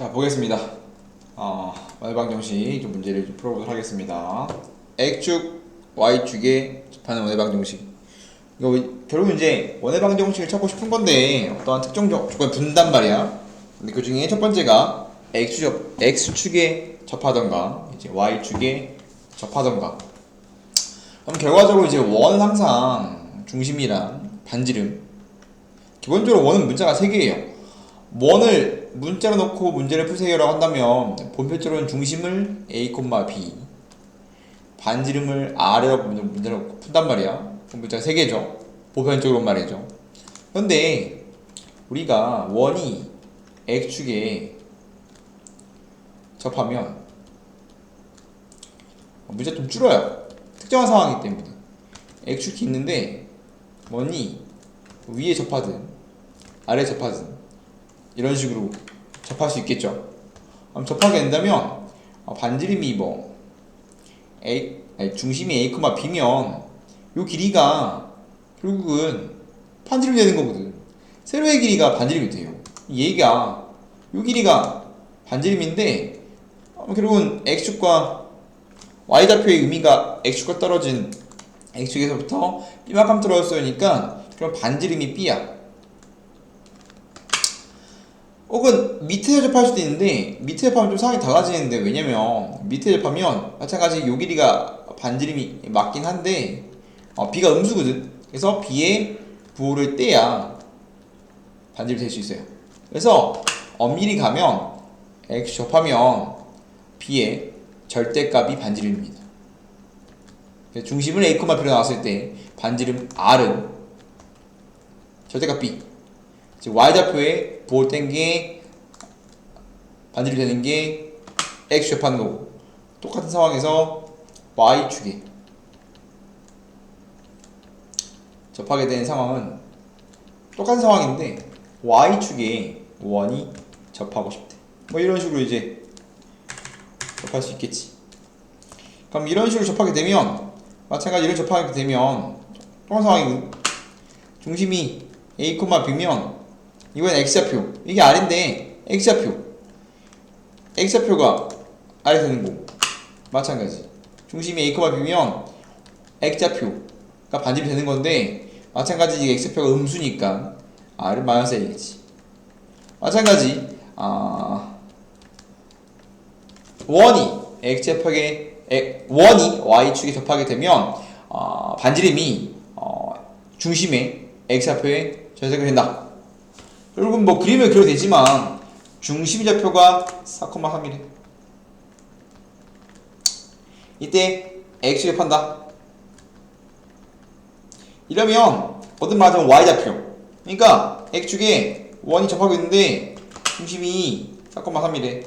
자, 보겠습니다. 원의 방정식 좀 문제를 좀 풀어보도록 하겠습니다. X축, Y축에 접하는 원의 방정식. 이거 결국은 이제 원의 방정식을 찾고 싶은 건데 어떠한 특정 조건 분단 말이야. 근데 그 중에 첫 번째가 X축에 접하던가 이제 Y축에 접하던가. 그럼 결과적으로 이제 원은 항상 중심이랑 반지름. 기본적으로 원은 문자가 3개예요. 원을 문자로 놓고 문제를 푸세요라고 한다면 본편적으로는 중심을 A, B, 반지름을 R이라고 문제를 놓고 푼단 말이야. 문자가 3개죠. 보편적으로 말이죠. 그런데 우리가 원이 X축에 접하면 문제가 좀 줄어요. 특정한 상황이기 때문에. X축이 있는데 원이 위에 접하든 아래에 접하든 이런 식으로 접할 수 있겠죠. 그럼 접하게 된다면 반지름이 중심이 A, B면 요 길이가 결국은 반지름이 되는 거거든. 세로의 길이가 반지름이 돼요. 얘가 요 길이가 반지름인데 결국은 X축과 Y좌표의 의미가 X축과 떨어진 X축에서부터 B만큼 떨어졌으니까 그럼 반지름이 B야. 혹은 밑에 접할 수도 있는데 밑에 접하면 좀 상황이 달라지는데, 왜냐면 밑에 접하면 마찬가지 요 길이가 반지름이 맞긴 한데 B가 음수거든. 그래서 B의 부호를 떼야 반지름이 될 수 있어요. 그래서 엄밀히 가면 X 접하면 B의 절대값이 반지름입니다. 중심을 A, B로 나왔을 때 반지름 R은 절대값 B, 즉 Y좌표에 부호를 뗀 게 반지름이 되는 게 X 접하는 거고, 똑같은 상황에서 Y축에 접하게 되는 상황은 똑같은 상황인데 Y축에 원이 접하고 싶대. 이런 식으로 이제 접할 수 있겠지. 그럼 이런 식으로 접하게 되면 마찬가지로 접하게 되면 똑같은 상황이고, 중심이 A, B면 이건 X좌표, 이게 R인데 X좌표가 R 되는 거고, 마찬가지 중심이 A, B면 X좌표가 반지름이 되는 건데 마찬가지 이게 X좌표가 음수니까 R은 마이너스 A겠지. 마찬가지 원이 Y축에 접하게 되면 반지름이 중심의 X좌표에 전세가 된다. 여러분 그림을 그려도 되지만 중심 좌표가 4,3이래. 이때 X축에 접한다. 이러면 거듭 말하자면 Y좌표, 그러니까 X축에 원이 접하고 있는데 중심이 4,3이래.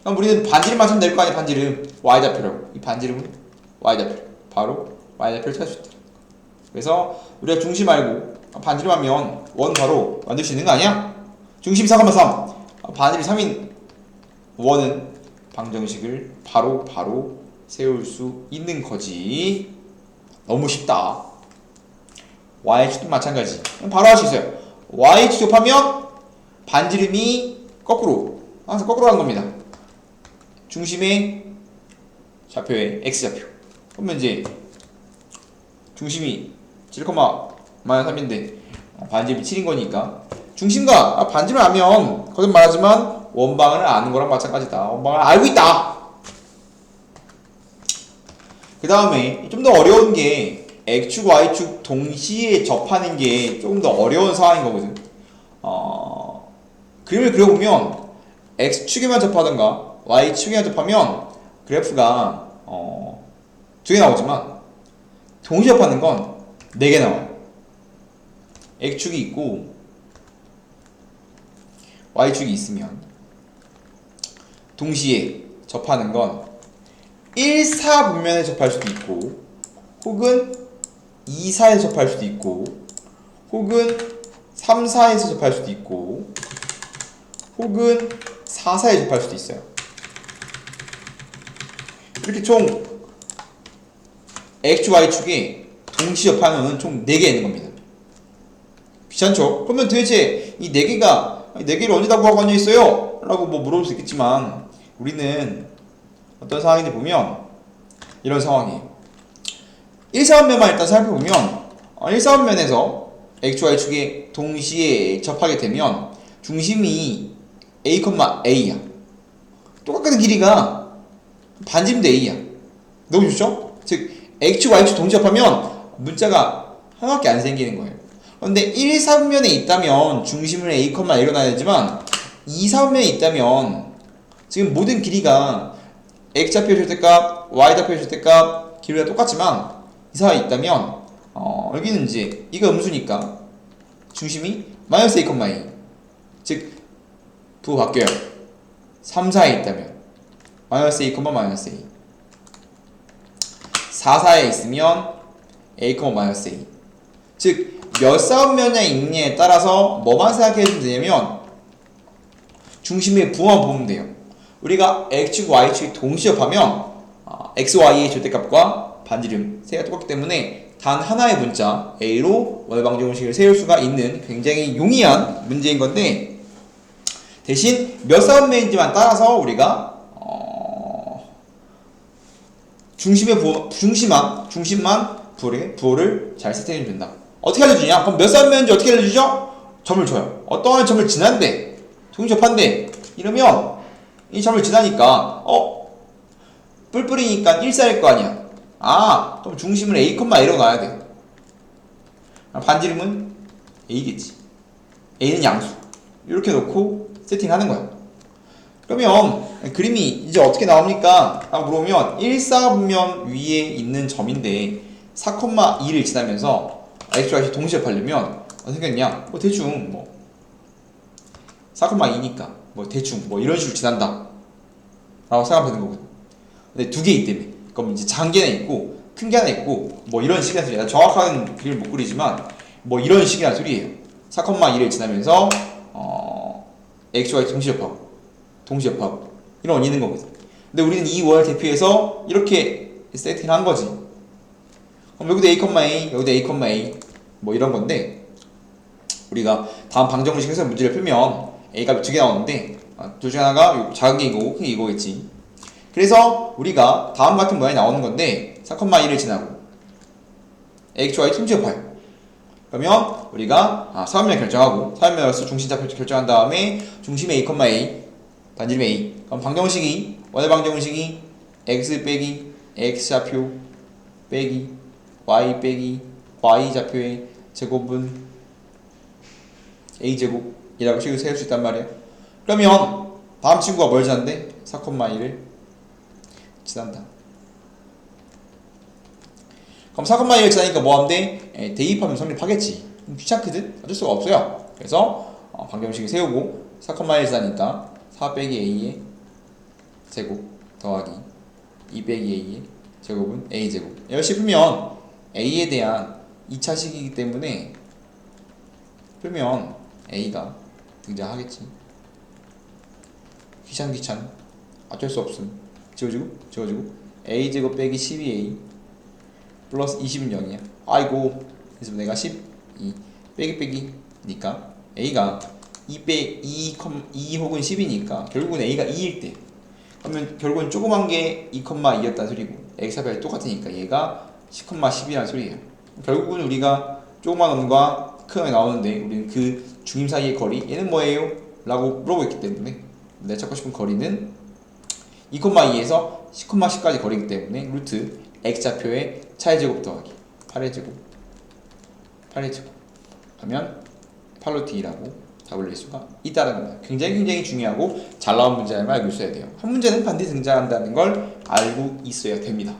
그럼 우리는 반지름만 찾으면 될 거 아니야. 반지름 Y좌표라고. 이 반지름은 Y좌표, 바로 Y좌표를 찾을 수 있다. 그래서 우리가 중심 알고 반지름 하면 원 바로 만들 수 있는 거 아니야? 중심 4,3, 반지름 3인 원은 방정식을 바로 세울 수 있는 거지. 너무 쉽다. Y축도 마찬가지. 바로 할 수 있어요. Y축 접하면 반지름이 항상 거꾸로 가는 겁니다. 중심의 좌표에 X좌표. 그러면 이제 중심이 7,-3인데 반지름이 7인 거니까 중심과 반지름을 알면 거듭 말하지만 원방을 아는 거랑 마찬가지다. 원방을 알고 있다. 그 다음에 좀 더 어려운 게 X축, Y축 동시에 접하는 게 조금 더 어려운 상황인 거거든. 그림을 그려보면 X축에만 접하던가 Y축에만 접하면 그래프가 2개 나오지만 동시에 접하는 건 4개 나와요. X축이 있고 Y축이 있으면 동시에 접하는 건 1, 4 분면에 접할 수도 있고, 혹은 2, 4에서 접할 수도 있고, 혹은 3, 4에서 접할 수도 있고, 혹은 4, 4에 접할 수도 있어요. 이렇게 총 X축, Y축이 동시에 접하는 총 4개 있는 겁니다. 귀찮죠? 그러면 도대체 이 4개가 네 개를 언제 다 구하고 앉아있어요? 라고 뭐 물어볼 수 있겠지만 우리는 어떤 상황인지 보면 이런 상황이에요. 1사분면만 일단 살펴보면 1사분면에서 xy 축에 동시에 접하게 되면 중심이 a, a야. 똑같은 길이가 반지름도 a야. 너무 좋죠? 즉 x축, y축 동시에 접하면 문자가 하나밖에 안 생기는 거예요. 그런데 1사분면에 있다면 중심을 a, a로 놔야 되지만 2사분면에 있다면 지금 모든 길이가 x좌표 절대값, y좌표 절대값 길이가 똑같지만 이 사이에 있다면 여기는 이제 이거 음수니까 중심이 마이너스 a, a 즉 부호 바뀌어요. 3, 4에 있다면 마이너스 a, 마이너스 a 4, 4에 있으면 a, 마이너스 a 즉 몇 사분면에 있느냐에 따라서 뭐만 생각해주면 되냐면 중심의 부호만 보면 돼요. 우리가 x축, y축이 동시에 접하면 x, y의 절대값과 반지름 세 개가 똑같기 때문에 단 하나의 문자 a로 원의방정식을 세울 수가 있는 굉장히 용이한 문제인 건데 대신 몇 사분면인지만 따라서 우리가 중심만 부호를 잘 세팅해주면 된다. 어떻게 알려주냐? 그럼 몇 사분면인지 어떻게 알려주죠? 점을 줘요. 어떠한 점을 지난데 동시에 접한대 이러면 이 점을 지나니까 뿔뿔이니까 1사일 거 아니야. 그럼 중심을 a, a로 놔야 돼. 반지름은 a겠지. a는 양수. 이렇게 놓고 세팅하는 거야. 그러면 그림이 이제 어떻게 나옵니까? 라고 물어보면 1사분면 위에 있는 점인데 4,2를 지나면서 x와 y이 동시에 접하려면 어떻게 했냐? 대충 4,2니까 대충 이런 식으로 지난다 라고 생각하면 되는 거거든. 근데 두 개 있다며. 그럼 이제 작은 게 하나 있고 큰 게 하나 있고 이런 식이란 소리야. 정확한 그림을 못 그리지만 이런 식이란 소리예요. 4,2를 지나면서 x와 y 동시에 접하고 이런 원이 있는 거거든. 근데 우리는 이 원을 대표해서 이렇게 세팅을 한 거지. 그럼 여기도 a, 여기도 a, a 이런 건데 우리가 다음 방정식에서 문제를 풀면 a 값이 두 개 나오는데 둘 중에 하나가 작은 게 이거고 큰 게 이거겠지. 그래서 우리가 다음 같은 모양이 나오는 건데 4,2를 지나고 x, y 동시에 접해요. 그러면 우리가 4분면 결정하고 4분면으로서 중심좌표 결정한 다음에 중심의 a, a 반지름 a 그럼 방정식이 원의 방정식이 x 빼기 x좌표 빼기 y 빼기 y좌표의 제곱은 a제곱이라고 식을 세울 수 있단 말이야. 그러면 다음 친구가 뭘 지난대? 4,2를 지난다. 그럼 4,2를 지나니까 뭐하면 돼? 대입하면 성립하겠지. 귀찮거든? 어쩔 수가 없어요. 그래서 방정식을 세우고 4,2를 지나니까 4 빼기 a의 제곱 더하기 2 빼기 a의 제곱은 a제곱. 열심히 풀면 a에 대한 2차식이기 때문에 풀면 a가 등장하겠지. 귀찮 어쩔 수 없음. 지워지고 a제곱 빼기 12a 플러스 20은 0이야. 아이고 그래서 내가 12 빼기니까 a가 2 혹은 10이니까 결국은 a가 2일 때 그러면 결국은 조그만 게 2,2였다는 소리고 x좌표가 똑같으니까 얘가 10,10이라는 소리예요. 결국은 우리가 조그만 원과 큰 원이 나오는데 우리는 그 중심 사이의 거리 얘는 뭐예요? 라고 물어보기 때문에 내가 찾고 싶은 거리는 2,2에서 10,10까지 거리이기 때문에 루트 x좌표의 차의 제곱 더하기 8의 제곱 하면 8루트2라고 답을 낼 수가 있다는 겁니다. 굉장히 중요하고 잘 나온 문제임을 알고 있어야 돼요. 한 문제는 반드시 등장한다는 걸 알고 있어야 됩니다.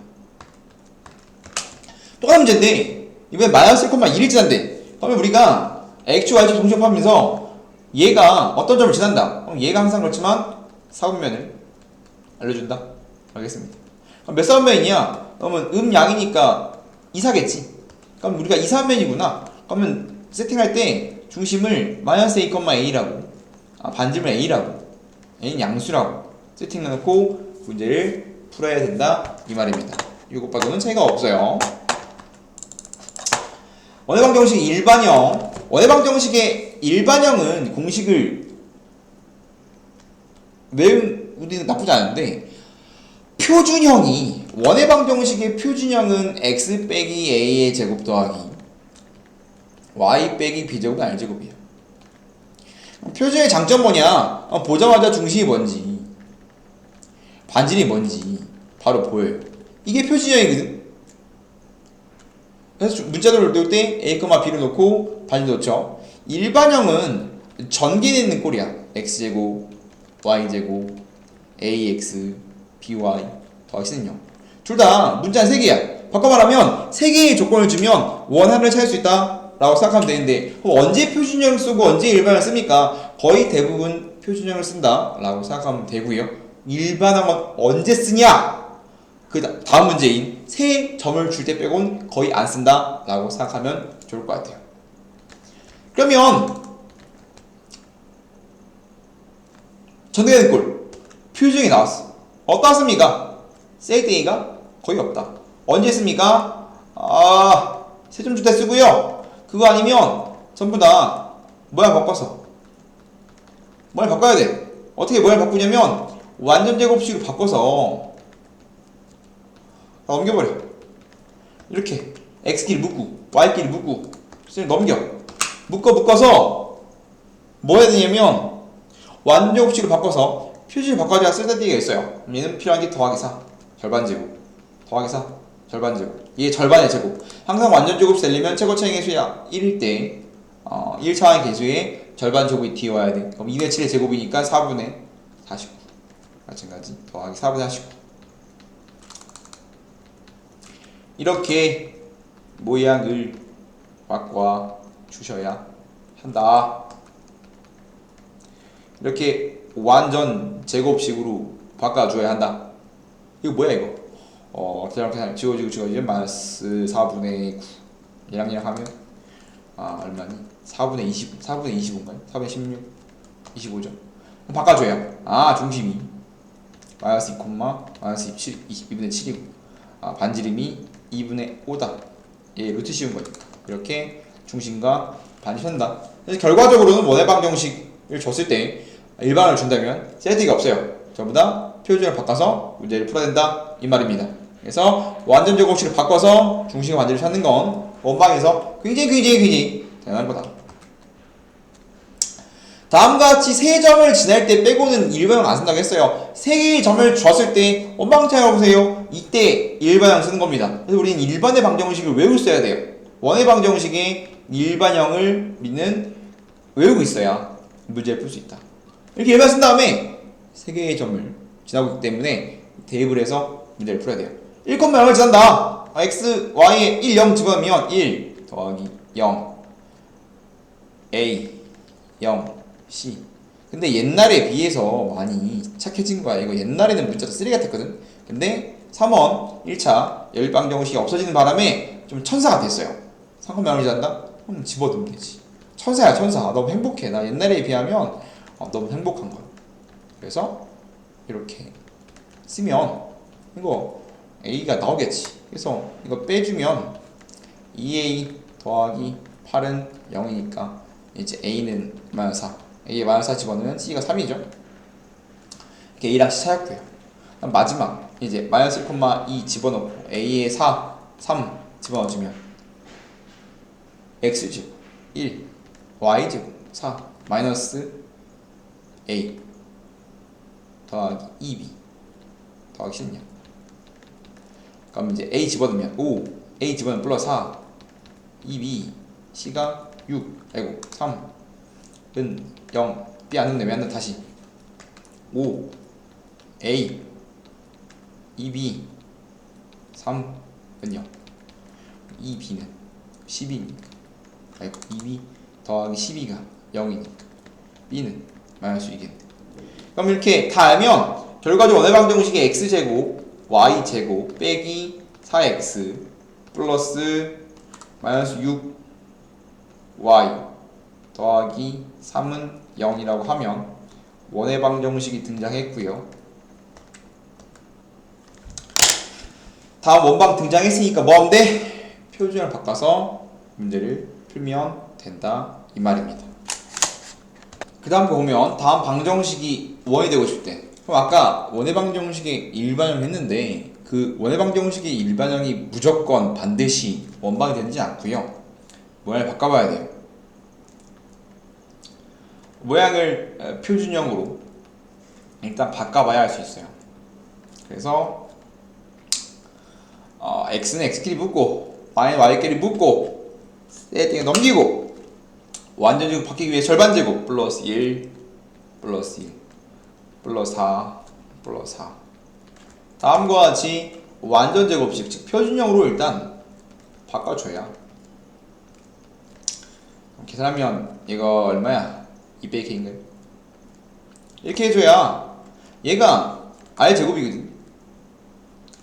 똑같은 문제인데 이번에 마이너스 1,1을 지난대. 그러면 우리가 x, y축 동시에 접하면서 얘가 어떤 점을 지난다. 그럼 얘가 항상 그렇지만 사분면을 알려준다. 알겠습니다. 그럼 몇 사분면이냐? 그러면 양이니까 2사겠지. 그럼 우리가 2사분면이구나. 그러면 세팅할 때 중심을 마이너스 a, a라고 반지름을 a라고 a는 양수라고 세팅해놓고 문제를 풀어야 된다 이 말입니다. 이것과는 차이가 없어요. 원의 방정식 일반형. 원의 방정식의 일반형은 공식을 우리는 나쁘지 않은데 표준형이 원의 방정식의 표준형은 x 빼기 a의 제곱 더하기 y 빼기 b제곱은 r제곱이에요. 표준의 장점 뭐냐? 보자마자 중심이 뭔지 반지름이 뭔지 바로 보여요. 이게 표준형이거든. 그래서 문자를 넣을 때 a, b를 놓고 반지름 놓죠. 일반형은 전개되어 있는 꼴이야. x제곱 y제곱 ax by 더하기 c는요. 둘 다 문자는 3개야. 바꿔 말하면 3개의 조건을 주면 원하를 찾을 수 있다 라고 생각하면 되는데 언제 표준형을 쓰고 언제 일반형을 씁니까? 거의 대부분 표준형을 쓴다 라고 생각하면 되고요. 일반형은 언제 쓰냐? 그 다음 문제인 세 점을 줄 때 빼곤 거의 안 쓴다 라고 생각하면 좋을 것 같아요. 그러면 전개되는 꼴 표준형이 나왔어. 어떻습니까? 셀데이가 거의 없다. 언제 씁니까? 세 점 줄 때 쓰고요. 그거 아니면 전부 다 모양 바꿔서 모양 바꿔야 돼. 어떻게 모양 바꾸냐면 완전 제곱식으로 바꿔서 넘겨버려. 이렇게 x끼리 묶고 y끼리 묶고 넘겨. 묶어서 뭐 해야 되냐면 완전 제곱식으로 바꿔서 표준을 바꿔줘야 쓸데기가 있어요. 얘는 필요한 게 더하기 4 절반 제곱 더하기 4 절반 제곱 이게 절반의 제곱. 항상 완전 제곱 세려면 최고차항의 수야 1일 때 1차항의 개수의 절반 제곱이 뒤에 와야 돼. 그럼 2의 7의 제곱이니까 4분의 49 마찬가지 더하기 4분의 49 이렇게 모양을 바꿔 주셔야 한다. 이렇게 완전 제곱식으로 바꿔줘야 한다. 이거 뭐야 이거? 대략 계산 지워지면 마이너스 4분의 9 얘랑 하면 얼마니? 4분의 20, 4분의 25인가요? 4분의 16, 25죠. 바꿔줘요. 중심이 마이너스 2, 마이너스 2분의 7이고 반지름이 2분의 5다. 예, 루트 씌운 거니까 이렇게 중심과 반지름 한다. 그래서 결과적으로는 원의 방정식을 줬을 때 일반을 준다면 셀데이가 없어요. 전부 다 표준을 바꿔서 문제를 풀어야 된다 이 말입니다. 그래서 완전 제곱식을 바꿔서 중심과 반지를 찾는 건 원방에서 굉장히 대단한 거다. 다음과 같이 세 점을 지날 때 빼고는 일반형 안 쓴다고 했어요. 세 개의 점을 줬을 때 원방 찾아보세요. 이때 일반형 쓰는 겁니다. 그래서 우리는 일반의 방정식을 외울 써야 돼요. 원의 방정식의 일반형을 우리는 외우고 있어야 문제를 풀 수 있다. 이렇게 일반 쓴 다음에 세 개의 점을 지나고 있기 때문에 대입을 해서 문제를 풀어야 돼요. 1,0을 지난다. x, y에 1, 0 집어넣으면 1 더하기 0 a 0 c. 근데 옛날에 비해서 많이 착해진 거야. 이거 옛날에는 문자도 쓰레기 같았거든. 근데 3원 1차 열방정식이 없어지는 바람에 좀 천사가 됐어요. 3,0을 지난다? 그럼 집어넣으면 되지. 천사야 천사. 너무 행복해. 나 옛날에 비하면 너무 행복한 거야. 그래서 이렇게 쓰면 이거 a가 나오겠지. 그래서 이거 빼주면 2a 더하기 8은 0이니까 이제 a는 마이너스 4 a에 마이너스 4 집어넣으면 c가 3이죠 이렇게 a랑 c 찾았고요. 마지막 이제 마이너스 1,2 집어넣고 a에 4 3 집어넣어주면 x제곱 1 y제곱 4 마이너스 a 더하기 2b 더하기 16. 그럼 이제 a 집어넣으면 5 a 집어넣으면 플러스 4 2b c가 6 아이고 3은 0 b 안 넣네. 왜 안 넣어? 다시 5 a 2b 3은 0 2b는 12니까 아이고 2b 더하기 12가 0이니까 b는 마이너스 6이겠네. 그럼 이렇게 다 알면 결과적으로 원의 방정식의 x제곱 y제곱 빼기 4x 플러스 마이너스 6y 더하기 3은 0이라고 하면 원의 방정식이 등장했고요. 다음 원방 등장했으니까 뭐하면 돼? 표준을 바꿔서 문제를 풀면 된다 이 말입니다. 그 다음 보면 다음 방정식이 원이 되고 싶대. 그럼 아까 원의 방정식의 일반형 했는데 그 원의 방정식의 일반형이 무조건 반드시 원방이 되지 않고요. 모양을 바꿔봐야 돼요. 모양을 표준형으로 일단 바꿔봐야 할 수 있어요. 그래서 x는 x끼리 묶고 y는 y끼리 묶고 세팅에 넘기고 완전제곱 바뀌기 위해 절반제곱 플러스 1 플러스 1 플러스 4 플러스 4 다음과 같이 완전제곱식 즉 표준형으로 일단 바꿔줘야 계산하면 얘가 얼마야? 200K인가요? 이렇게 해줘야 얘가 R제곱이거든.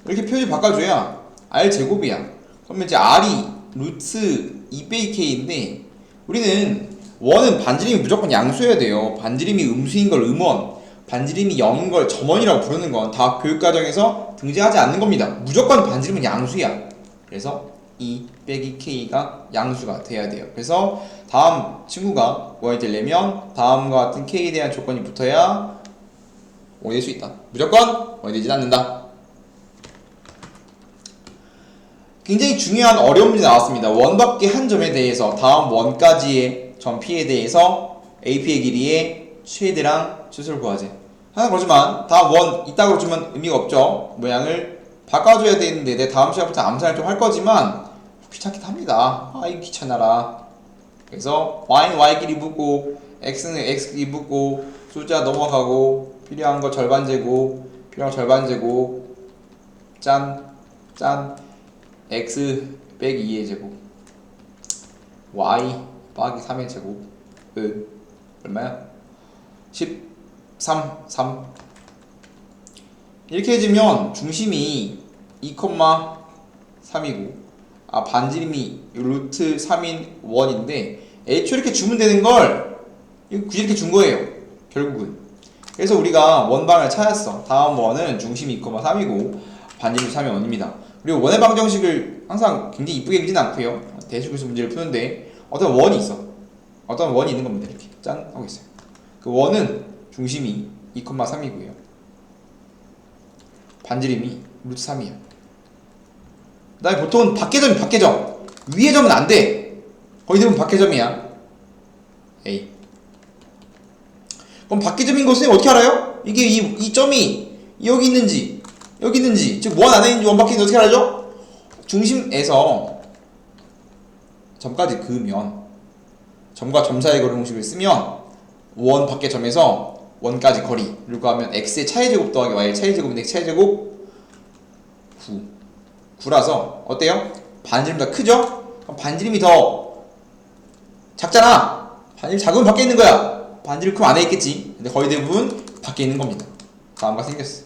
이렇게 표시 바꿔줘야 R제곱이야. 그러면 이제 R이 루트 200K인데 우리는 원은 반지름이 무조건 양수여야 돼요. 반지름이 음수인 걸 음원, 반지름이 0인 걸 점원이라고 부르는 건 다 교육과정에서 등장하지 않는 겁니다. 무조건 반지름은 양수야. 그래서 2 빼기 K가 양수가 돼야 돼요. 그래서 다음 친구가 원이 되려면 다음과 같은 K에 대한 조건이 붙어야 원이 될 수 있다. 무조건 원이 되진 않는다. 굉장히 중요한 어려운 문제 나왔습니다. 원밖에 한 점에 대해서 다음 원까지의 점 P에 대해서 AP의 길이의 최대랑 최소를 구하지. 하나 그러지만 다음 원 이따 그러지만 의미가 없죠. 모양을 바꿔줘야 되는데 내 다음 시간부터 암산을 좀 할 거지만 귀찮긴 합니다. 아이 귀찮아라. 그래서 y는 y끼리 묶고 x는 x끼리 묶고 숫자 넘어가고 필요한 거 절반제곱 필요한 거 절반제곱 짠 x 빼기 2의 제곱 y 빼기 3의 제곱은 얼마야? 3 이렇게 해주면 중심이 2,3이고 반지름이 루트 3인 원인데 애초에 이렇게 주면 되는 걸 굳이 이렇게 준 거예요. 결국은. 그래서 우리가 원방을 찾았어. 다음 원은 중심이 2,3이고 반지름 3이 원입니다. 그리고 원의 방정식을 항상 굉장히 이쁘게 그리진 않고요. 대수급수 문제를 푸는데 어떤 원이 있어. 어떤 원이 있는 겁니다. 이렇게 짠 하고 있어요. 그 원은 중심이 2,3이고요. 반지름이 루트 3이야. 그 다음에 보통은 밖의 점. 위의 점은 안 돼. 거의 대부분 밖의 점이야. A. 그럼 밖의 점인 것은 어떻게 알아요? 이게 이 점이 여기 있는지, 즉 원 안에 있는지 원 밖에 있는지 어떻게 알죠? 중심에서 점까지 그으면, 점과 점 사이의 거리 공식을 쓰면 원 밖의 점에서 원까지 거리를 구하면 x의 차의 제곱 더하기 y의 차의 제곱인데 차의 제곱 9라서 어때요? 반지름이 더 크죠? 그럼 반지름이 더 작잖아. 반지름 작으면 밖에 있는 거야. 반지름 크면 안에 있겠지. 근데 거의 대부분 밖에 있는 겁니다. 다음과 생겼어.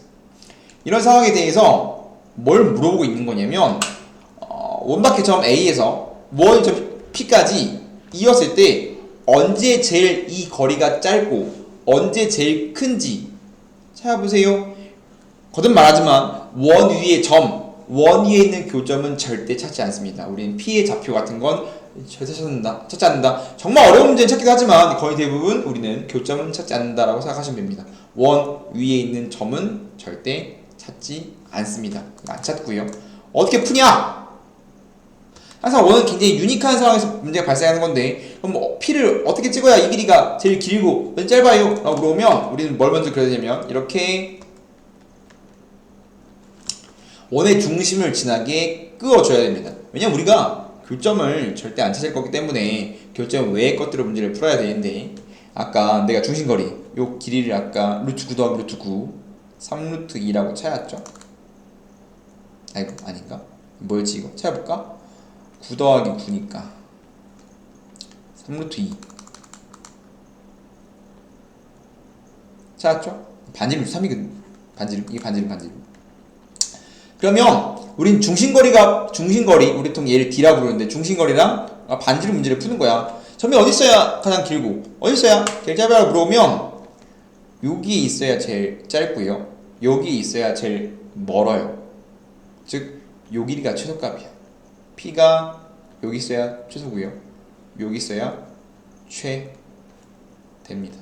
이런 상황에 대해서 뭘 물어보고 있는 거냐면 원 밖의 점 A에서 원 점 P까지 이었을 때 언제 제일 이 거리가 짧고 언제 제일 큰지 찾아보세요. 거듭 말하지만 원 위의 점, 원 위에 있는 교점은 절대 찾지 않습니다. 우리는 P의 좌표 같은 건 절대 찾지 않는다. 정말 어려운 문제는 찾기도 하지만 거의 대부분 우리는 교점은 찾지 않는다라고 생각하시면 됩니다. 원 위에 있는 점은 절대 찾지 않습니다. 안 찾고요. 어떻게 푸냐? 항상 원은 굉장히 유니크한 상황에서 문제가 발생하는 건데 그럼 P를 어떻게 찍어야 이 길이가 제일 길고 짧아요? 라고 물어보면 우리는 뭘 먼저 그려야 되냐면 이렇게 원의 중심을 지나게 끄어줘야 됩니다. 왜냐면 우리가 교점을 절대 안 찾을 거기 때문에 교점 외의 것들을 문제를 풀어야 되는데 아까 내가 중심거리 요 길이를 아까 루트 9 더하기 루트 9 3루트 2라고 찾았죠? 아이고 아닌가? 뭐였지 이거? 찾아볼까? 9 더하기 9니까 3루트 2 찾았죠? 반지름 3이거든. 이게 반지름. 그러면 우린 중심거리 우리 보통 얘를 D라고 부르는데 중심거리랑 반지름 문제를 푸는 거야. 점이 어디 있어야 가장 길고 어디 있어야 제일 짧아라고 물어보면 여기 있어야 제일 짧고요. 여기 있어야 제일 멀어요. 즉 요 길이가 최소값이야. P가 여기 있어야 최소고요. 여기 있어야 최 됩니다.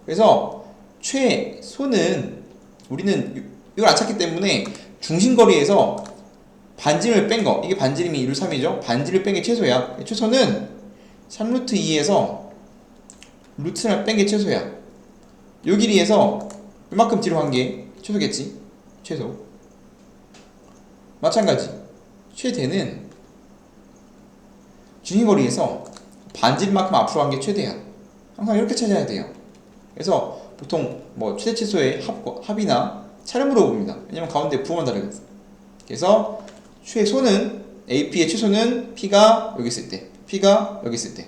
그래서 최소는 우리는 이걸 안 찾기 때문에 중심거리에서 반지름을 뺀 거, 이게 반지름이 2루 3이죠? 반지름을 뺀 게 최소야. 최소는 3루트 2에서 루트를 뺀 게 최소야. 요 길이에서 이만큼 뒤로 간 게 최소겠지? 최소. 마찬가지. 최대는 중심거리에서 반지름만큼 앞으로 간 게 최대야. 항상 이렇게 찾아야 돼요. 그래서 보통 뭐 최대 최소의 합이나 차를 물어봅니다. 왜냐면 가운데 부호만 다르거든. 그래서 최소는 AP의 최소는 P가 여기 있을 때, P가 여기 있을 때.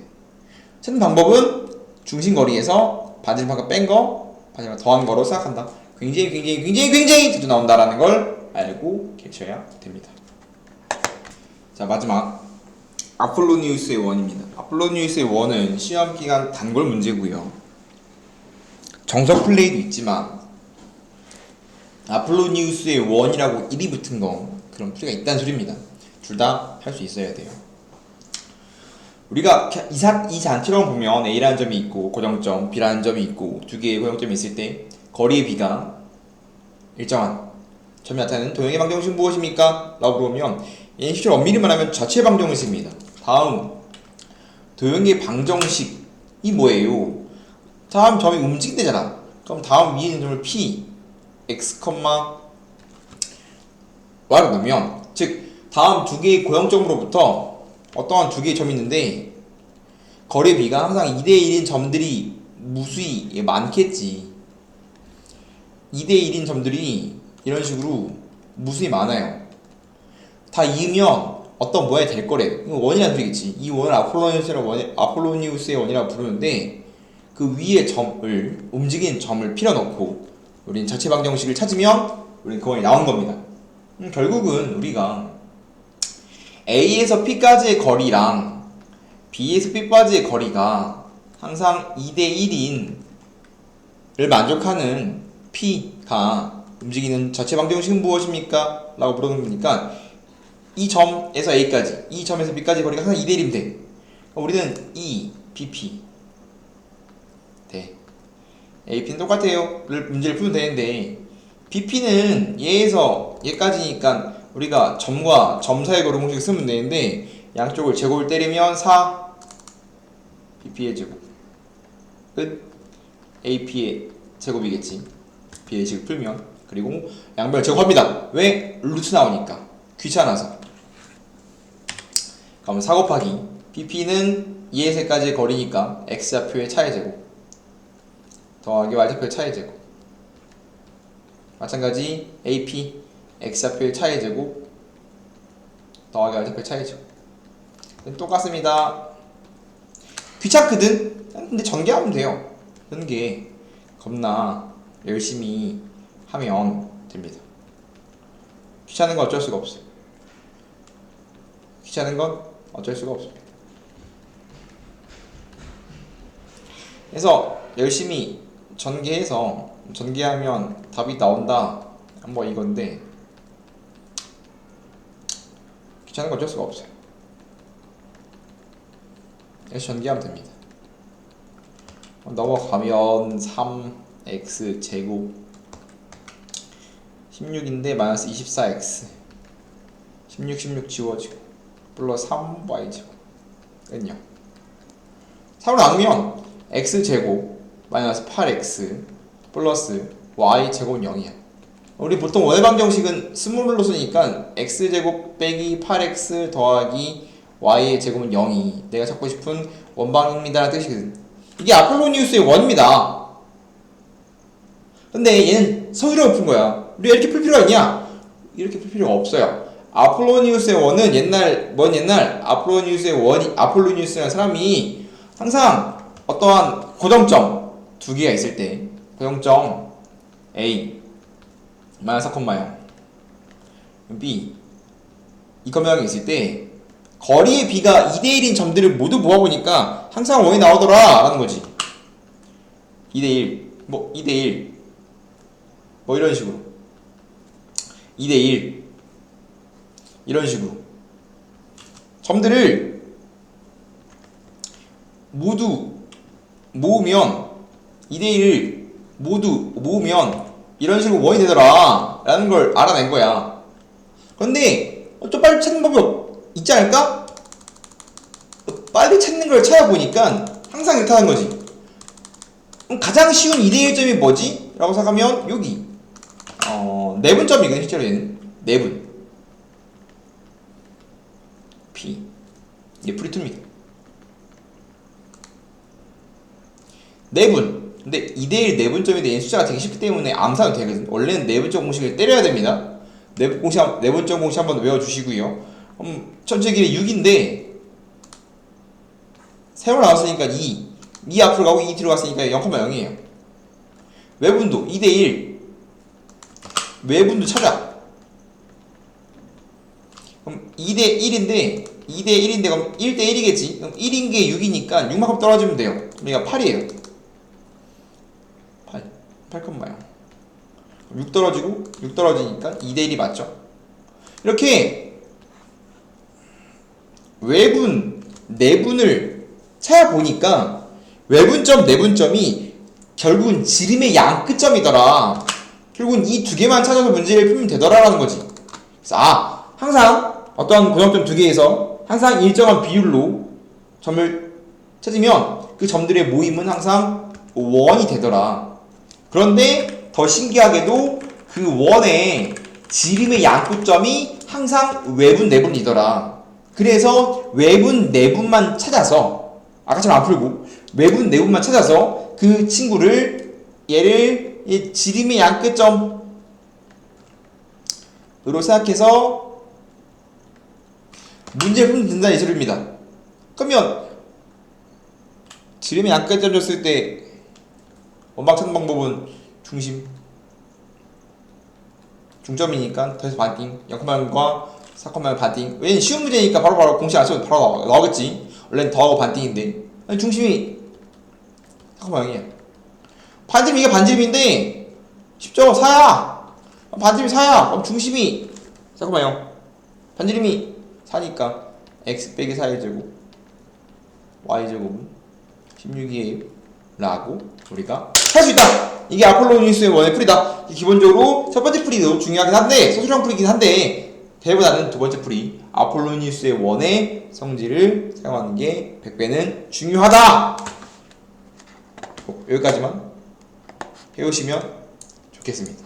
찾는 방법은 중심거리에서 반지름만큼 뺀 거, 반지름 더한 거로 생각한다. 굉장히 자주 나온다라는 걸 알고 계셔야 됩니다. 자, 마지막 아폴로니우스의 원입니다. 아폴로니우스의 원은 시험기간 단골 문제고요. 정석 플레이도 있지만 아폴로니우스의 원이라고 1이 붙은 거 그런 풀이가 있다는 소리입니다. 둘 다 할 수 있어야 돼요. 우리가 이 잔처럼 보면 A라는 점이 있고 고정점, B라는 점이 있고 두 개의 고정점이 있을 때 거리의 비가 일정한 점이 나타내는 도형의 방정식은 무엇입니까? 라고 물어보면 얘는 실제로 엄밀히 말하면 자체 방정식입니다. 다음 도형의 방정식이 뭐예요? 다음 점이 움직인대잖아. 그럼 다음 위에 있는 점을 P, X, Y로 놓으면 즉 다음 두 개의 고정점으로부터 어떠한 두 개의 점이 있는데 거리의 비가 항상 2대1인 점들이 무수히 많겠지. 2대1인 점들이 이런 식으로 무수히 많아요. 다 이으면 어떤 모양이 될 거래. 이거 원이라는 소리겠지. 이 원을 아폴로니우스의 원이라고 부르는데 그 위에 점을 움직이는 점을 필요 넣고 우리는 자체 방정식을 찾으면 우리는 그 원이 나온 겁니다. 결국은 우리가 A에서 P까지의 거리랑 B에서 P까지의 거리가 항상 2대1인 를 만족하는 P가 움직이는 자체 방정식은 무엇입니까? 라고 물어보니까 이 점에서 A까지, 이 점에서 B까지 거리가 항상 2대1이면 돼. 우리는 E, BP 돼. AP는 똑같아요. 문제를 풀면 되는데 BP는 얘에서 얘까지니까 우리가 점과 점 사이 거리 공식을 쓰면 되는데 양쪽을 제곱을 때리면 4 BP의 제곱 끝. AP의 제곱이겠지. B의 식을 풀면. 그리고 양변을 제곱합니다. 왜? 루트 나오니까. 귀찮아서. 그럼 4 곱하기 BP는 2에서 4까지의 거리니까 X좌표의 차의 제곱 더하기 Y좌표의 차의 제곱. 마찬가지 AP X좌표의 차의 제곱 더하기 Y좌표의 차의 제곱. 똑같습니다. 귀찮거든? 근데 전개하면 돼요. 전개 겁나 열심히 하면 됩니다. 귀찮은 건 어쩔 수가 없어요. 귀찮은 건 어쩔 수가 없어요. 그래서 열심히 전개해서 전개하면 답이 나온다. 뭐 이건데 귀찮은 건 어쩔 수가 없어요. 그래서 전개하면 됩니다. 넘어가면 3x 제곱 16인데 마이너스 24x 16 지워지고 플러스 3y 제곱 은요. 3으로 나누면 x 제곱 마이너스 8x 플러스 y 제곱은 0이야. 우리 보통 원의 방정식은 스몰로 쓰니까 x 제곱 빼기 8x 더하기 y의 제곱은 0이 내가 찾고 싶은 원방입니다라는 뜻이거든. 이게 아폴로니우스의 원입니다. 근데 얘는 서술형을 푼 거야. 우리가 이렇게 풀 필요가 있냐? 이렇게 풀 필요가 없어요. 아폴로니우스의 원은 옛날 아폴로니우스라는 사람이 항상 어떠한 고정점 두 개가 있을 때 고정점 A 마이너스 4,0 B 이 모양이 있을 때 거리의 B가 2대1인 점들을 모두 모아보니까 항상 원이 나오더라 라는 거지. 2대1 뭐 2대1 뭐 이런 식으로 2대1 이런 식으로 점들을 모두 모으면 2대1을 모두 모으면 이런 식으로 원이 되더라 라는 걸 알아낸 거야. 그런데 좀 빨리 찾는 방법 있지 않을까? 빨리 찾는 걸 찾아보니까 항상 이렇게 하는 거지. 그럼 가장 쉬운 2대 1점이 뭐지? 라고 생각하면 여기 내분점이거든. 실제로 얘는 내분 P 이게 프리2입니다. 내분. 근데 2대1 내분점인데 얘는 숫자가 되게 쉽기 때문에 암산이 되거든. 원래는 내분점 공식을 때려야 됩니다. 내분점 공식 한번 외워주시고요. 전체 길이 6인데 세로 나왔으니까 2 앞으로 가고 2 뒤로 갔으니까 0,0이에요. 외분도 2대1 외분도 찾아. 그럼 2대1인데 그럼 1대1이겠지. 그럼 1인 게 6이니까 6만큼 떨어지면 돼요. 그러니까 8이에요. 8,0. 6 떨어지고 6 떨어지니까 2대1이 맞죠. 이렇게 외분, 내분을 찾아보니까 외분점, 내분점이 결국은 지름의 양 끝점이더라. 결국은 이 두 개만 찾아서 문제를 풀면 되더라라는 거지. 그래서 항상 어떠한 고정점 두 개에서 항상 일정한 비율로 점을 찾으면 그 점들의 모임은 항상 원이 되더라. 그런데 더 신기하게도 그 원의 지름의 양끝점이 항상 외분, 내분이더라. 그래서 외분, 내분만 찾아서 아까처럼 안 풀고 외분, 내분만 찾아서 그 친구를 얘를 지름의 양끝점으로 생각해서 문제를 풀면 된다는 예술입니다. 그러면 지름의 양끝점 줬을 때 원방 찾는 방법은 중점이니까 더해서 반띵 0,0과 4,0 반띵. 왜냐면 쉬운 문제니까 바로 공식 안 써도 바로 나오겠지. 원래는 더하고 반띵인데 중심이 4,0이야. 반지름 이게 반지름인데 쉽죠? 4야. 반지름이 4야. 그럼 중심이 4,0. 반지름이 4니까 x 빼기 4의 제곱 y제곱은 16이에요 라고 우리가 할 수 있다. 이게 아폴로니우스의 원의 풀이다. 기본적으로 첫 번째 풀이도 중요하긴 한데 소수령 풀이긴 한데 대보다는 두 번째 풀이 아폴로니우스의 원의 성질을 사용하는 게 100배는 중요하다. 여기까지만 해오시면 좋겠습니다.